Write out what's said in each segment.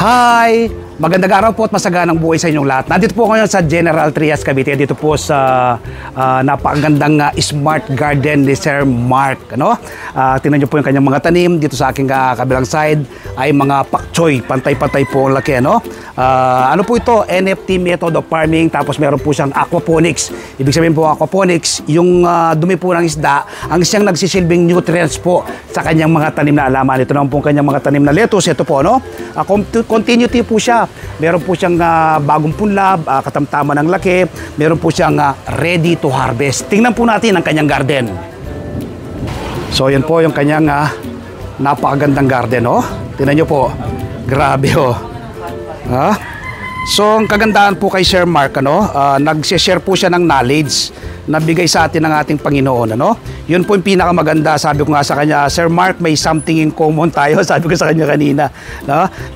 Hi! Magandang araw po at masaganang buhay sa inyong lahat. Nandito po ngayon sa General Trias, Cavite. Dito po sa napakagandang smart garden ni Sir Mark. Tingnan niyo po yung kanyang mga tanim. Dito sa aking kabilang side ay mga pak choy. Pantay-pantay po ang laki. Ano po ito? NFT method of farming. Tapos meron po siyang aquaponics. Ibig sabihin po aquaponics, yung dumi po ng isda, ang siyang nagsisilbing nutrients po sa kanyang mga tanim na alaman. Ito naman po kanyang mga tanim na lettuce. Ito po, continuity po siya. Meron po siyang bagong punlab, katamtaman ng laki. Meron po siyang ready to harvest. Tingnan po natin ang kanyang garden. So, yan po yung kanyang napakagandang garden, Tingnan nyo po. Grabe, So, ang kagandahan po kay Sir Mark, nag-share po siya ng knowledge na bigay sa atin ng ating Panginoon, Yun po yung pinakamaganda. Sabi ko nga sa kanya, Sir Mark, may something in common tayo. Sabi ko sa kanya kanina,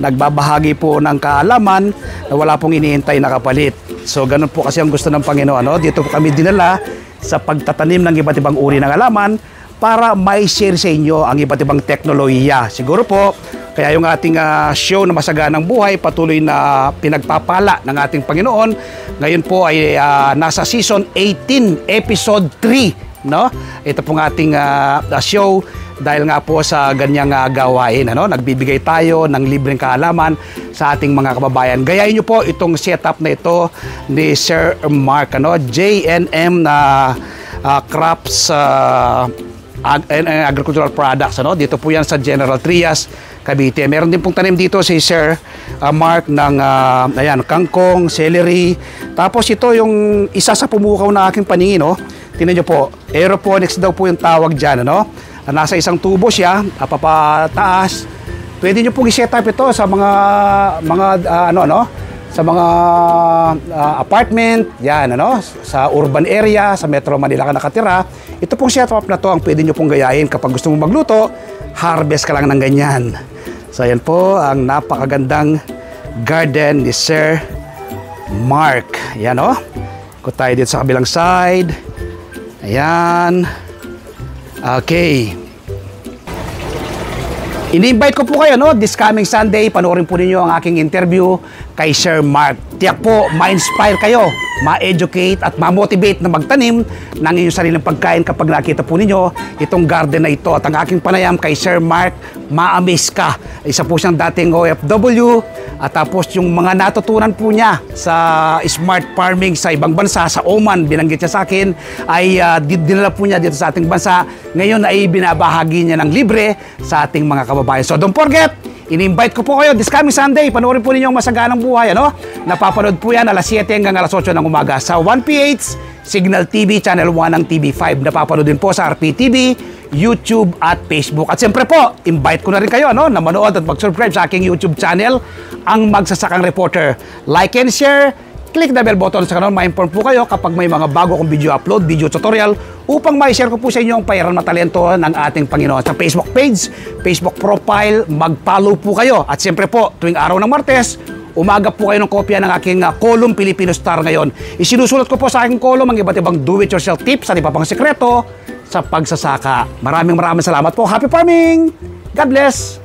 Nagbabahagi po ng kaalaman na wala pong inihintay na kapalit. So, ganun po kasi ang gusto ng Panginoon, Dito po kami dinala sa pagtatanim ng iba't ibang uri ng halaman para may share sa inyo ang iba't ibang teknolohiya. Siguro po, kaya yung ating show na Masaganang Buhay patuloy na pinagpapala ng ating Panginoon. Ngayon po ay nasa season 18, episode 3. Ito pong ating show dahil nga po sa ganyang gawain. Nagbibigay tayo ng libreng kaalaman sa ating mga kababayan. Gayahin nyo po itong setup na ito ni Sir Mark. JNM na crops and agricultural products. Dito po yan sa General Trias, Cavite. Meron din pong tanim dito si Sir Mark ng kangkong, celery. Tapos ito yung isa sa pumukaw na aking paningin. Tingnan nyo po, aeroponics daw po yung tawag dyan. Nasa isang tubo siya, papataas. Pwede nyo pong i-set up ito sa mga sa mga apartment, sa urban area, sa Metro Manila ka nakatira. Ito pong setup na to ang pwede nyo pong gayahin kapag gusto mong magluto, harvest ka lang ng ganyan. So, ayan po ang napakagandang garden ni Sir Mark. Ayan, Kung tayo dito sa kabilang side. Ayan. Okay. Ini-invite ko po kayo, this coming Sunday, panoorin po ninyo ang aking interview kay Sir Mark. Tiyak po, ma-inspire kayo, ma-educate at ma-motivate na magtanim ng inyong sariling pagkain kapag nakita po ninyo itong garden na ito. At ang aking panayam kay Sir Mark, ma-amaze ka. Isa po siyang dating OFW at tapos yung mga natutunan po niya sa smart farming sa ibang bansa, sa Oman, binanggit niya sa akin, ay dinala po niya dito sa ating bansa. Ngayon ay binabahagi niya ng libre sa ating mga kababayan. So don't forget, ini-invite ko po kayo this coming Sunday. Panoorin po ninyo ang Masaganang Buhay. Napapanood po yan alas 7 hanggang alas 8 ng umaga sa 1PH, Signal TV, Channel 1 ng TV5. Napapanood din po sa RPTV, YouTube at Facebook. At siyempre po, invite ko na rin kayo na manood at mag-subscribe sa aking YouTube channel, Ang Magsasakang Reporter. Like and share, click the bell button sa kanon, ma-inform po kayo kapag may mga bago kong video upload, video tutorial, upang ma-share ko po sa inyo ang pairal na talento ng ating Panginoon. Sa Facebook page, Facebook profile, mag-follow po kayo. At siyempre po, tuwing araw ng Martes, umaga po kayo ng kopya ng aking column Filipino Star ngayon. Isinusulat ko po sa aking column ang iba't ibang do-it-yourself tips at iba pang sekreto sa pagsasaka. Maraming salamat po. Happy farming! God bless!